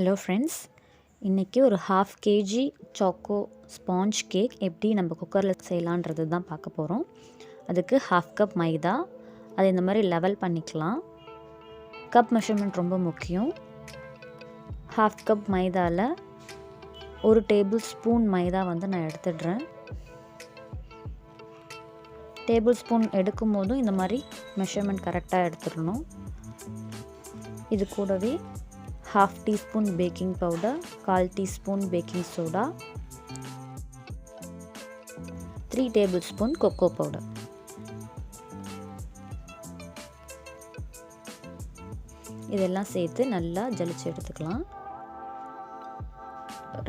Hello friends, இன்றைக்கி ஒரு 1/2 kg choco sponge cake எப்படி நம்ம குக்கரில் செய்யலான்றது தான் பார்க்க போகிறோம். அதுக்கு 1/2 கப் மைதா, அதை இந்த மாதிரி லெவல் பண்ணிக்கலாம். கப் மெஷர்மெண்ட் ரொம்ப முக்கியம். 1/2 கப் மைதாவில் 1 டேபிள் ஸ்பூன் மைதா நான் எடுத்துடுறேன். டேபிள் ஸ்பூன் எடுக்கும் போதும் இந்த மாதிரி மெஷர்மெண்ட் கரெக்டாக எடுத்துடணும். இது கூடவே 1/2 teaspoon baking powder, 1/4 teaspoon baking soda, 3 table spoon cocoa powder. இதெல்லாம் சேர்த்து நல்லா ஜலிச்சு எடுத்துக்கலாம்.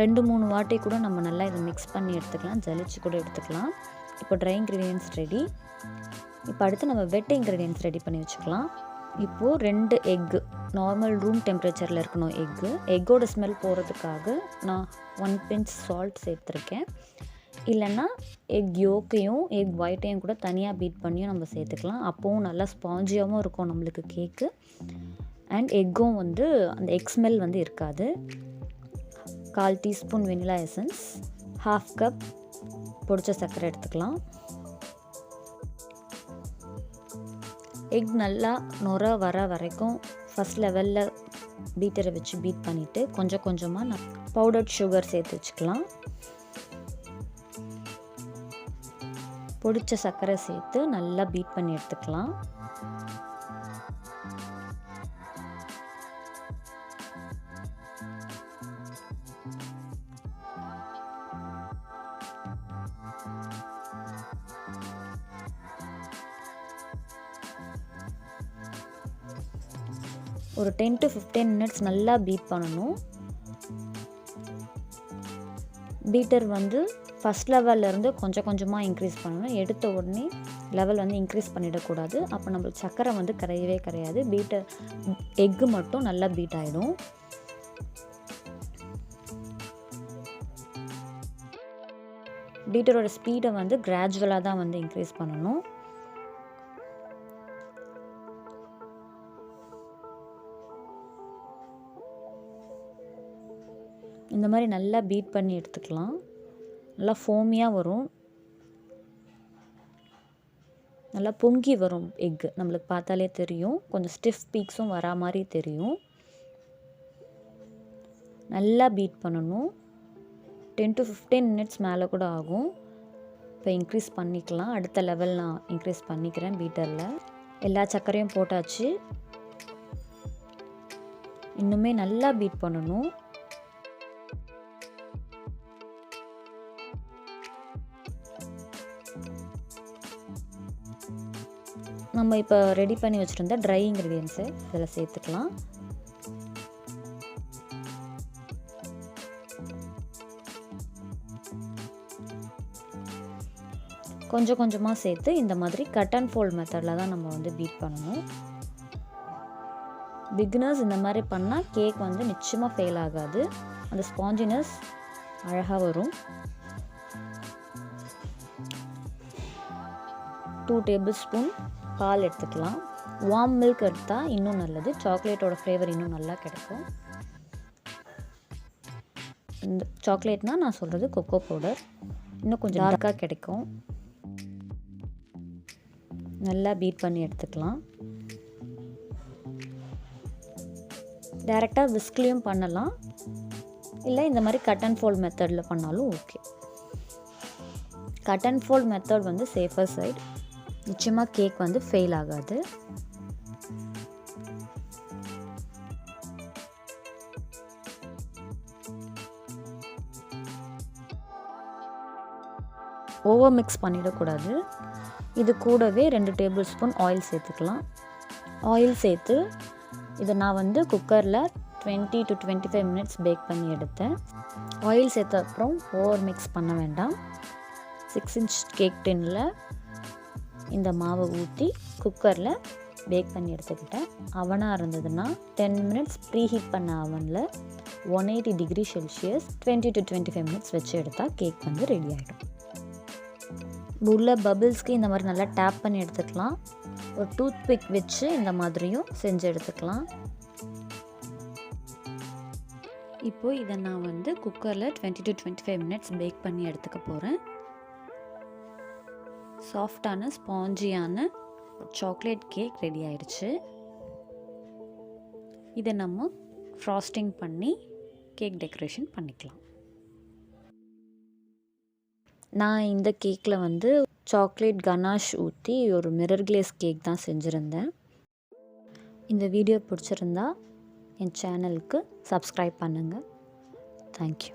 2-3 வாட்டி கூட நம்ம நல்லா இதை மிக்ஸ் பண்ணி எடுத்துக்கலாம், ஜலிச்சு கூட எடுத்துக்கலாம். இப்போ ட்ரை இன்க்ரீடியன்ஸ் ரெடி. இப்போ அடுத்து நம்ம வெட் இன்க்ரீடியன்ஸ் ரெடி பண்ணி வச்சுக்கலாம். இப்போது 2 எக்கு, நார்மல் ரூம் டெம்பரேச்சரில் இருக்கணும் எக்கோட ஸ்மெல் போகிறதுக்காக நான் 1 pinch சால்ட் சேர்த்துருக்கேன். இல்லைன்னா எக் யோக்கையும் எக் ஒயிட்டையும் கூட தனியாக பீட் பண்ணியும் நம்ம சேர்த்துக்கலாம். அப்போவும் நல்லா ஸ்பாஞ்சியாகவும் இருக்கும் நம்மளுக்கு கேக்கு. அண்ட் எக்கும் அந்த எக் ஸ்மெல் இருக்காது. 1/4 teaspoon வெனிலா எசன்ஸ், 1/2 கப் பொடிச்ச சர்க்கரை எடுத்துக்கலாம். எக் நல்லா நுர வர வரைக்கும் ஃபஸ்ட் லெவலில் பீட்டரை வச்சு பீட் பண்ணிவிட்டு கொஞ்சம் கொஞ்சமாக நான் பவுடர்ட் சுகர் சேர்த்து வச்சுக்கலாம். பொடிச்ச சர்க்கரை சேர்த்து நல்லா பீட் பண்ணி எடுத்துக்கலாம். ஒரு 10 to 15 minutes நல்லா பீட் பண்ணணும். பீட்டர் ஃபஸ்ட் லெவல்லேருந்து கொஞ்சம் கொஞ்சமாக இன்க்ரீஸ் பண்ணணும். எடுத்த உடனே லெவல் இன்க்ரீஸ் பண்ணிடக்கூடாது. அப்போ நம்மளுக்கு சர்க்கரை கரையவே கரையாது. பீட்டர் எக்கு மட்டும் நல்லா பீட் ஆகிடும். பீட்டரோட ஸ்பீடை கிராஜுவலாக தான் இன்க்ரீஸ் பண்ணணும். இந்த மாதிரி நல்லா பீட் பண்ணி எடுத்துக்கலாம். நல்லா ஃபோமியாக வரும், நல்லா பொங்கி வரும் எக்கு. நம்மளுக்கு பார்த்தாலே தெரியும். கொஞ்சம் ஸ்டிஃப் பீக்ஸும் வரா மாதிரி தெரியும். நல்லா பீட் பண்ணணும். 10 to 15 minutes மேலே கூட ஆகும். இப்போ இன்க்ரீஸ் பண்ணிக்கலாம். அடுத்த லெவல் நான் இன்க்ரீஸ் பண்ணிக்கிறேன். பீட்டரில் எல்லா சர்க்கரையும் போட்டாச்சு. இன்னுமே நல்லா பீட் பண்ணணும். நம்ம இப்போ ரெடி பண்ணி வச்சுருந்த ட்ரை இன்க்ரீடியன்ஸை இதில் சேர்த்துக்கலாம். கொஞ்சம் கொஞ்சமாக சேர்த்து இந்த மாதிரி கட் அண்ட் ஃபோல்ட் மெத்தடில் தான் நம்ம பீட் பண்ணணும். பிகினர்ஸ் இந்த மாதிரி பண்ணால் கேக் நிச்சயமாக ஃபெயில் ஆகாது. அந்த ஸ்பாஞ்சினஸ் அழகாக வரும். 2 டேபிள் ஸ்பூன் பால் எடுத்துக்கலாம். வார்ம் மில்க் எடுத்தால் இன்னும் நல்லது. சாக்லேட்டோட ஃப்ளேவர் இன்னும் நல்லா கிடைக்கும். இந்த சாக்லேட்னால் நான் சொல்கிறது கொக்கோ பவுடர், இன்னும் கொஞ்சம் டார்க்காக கிடைக்கும். நல்லா பீட் பண்ணி எடுத்துக்கலாம். டைரெக்டாக விஸ்க்லேயும் பண்ணலாம், இல்லை இந்த மாதிரி கட் அண்ட் ஃபோல்ட் மெத்தடில் பண்ணாலும் okay. Cut and fold method safer side. நிச்சயமாக கேக் ஃபெயில் ஆகாது. ஓவர் மிக்ஸ் பண்ணிடக்கூடாது. இது கூடவே 2 டேபிள் ஸ்பூன் ஆயில் சேர்த்துக்கலாம். ஆயில் சேர்த்து இதை நான் குக்கரில் 20 to 25 minutes பேக் பண்ணி எடுத்தேன். ஆயில் சேர்த்த அப்புறம் ஓவர் மிக்ஸ் பண்ண வேண்டாம். 6 inch கேக் டின்னில் இந்த மாவை ஊற்றி குக்கரில் பேக் பண்ணி எடுத்துக்கிட்டேன். அவனாக இருந்ததுன்னா 10 minutes ப்ரீ ஹீட் பண்ண அவனில் 180 degree Celsius 20 to 25 minutes வச்சு எடுத்தால் கேக் ரெடி ஆகிடும். உள்ள பபிள்ஸ்க்கு இந்த மாதிரி நல்லா டேப் பண்ணி எடுத்துக்கலாம். ஒரு டூத் பிக் வச்சு இந்த மாதிரியும் செஞ்சு எடுத்துக்கலாம். இப்போது இதை நான் வந்து குக்கரில் 20 to 25 மினிட்ஸ் பேக் பண்ணி எடுத்துக்க போகிறேன். சாஃப்டான ஸ்பாஞ்சியான சாக்லேட் கேக் ரெடி ஆயிடுச்சு. இதை நம்ம ஃப்ராஸ்டிங் பண்ணி கேக் டெக்கரேஷன் பண்ணிக்கலாம். நான் இந்த கேக்கில் வந்து சாக்லேட் கனாஷ் ஊற்றி ஒரு மிரர் கிளேஸ் கேக் தான் செஞ்சுருந்தேன். இந்த வீடியோ பிடிச்சிருந்தா என் சேனலுக்கு சப்ஸ்கிரைப் பண்ணுங்கள். தேங்க்யூ.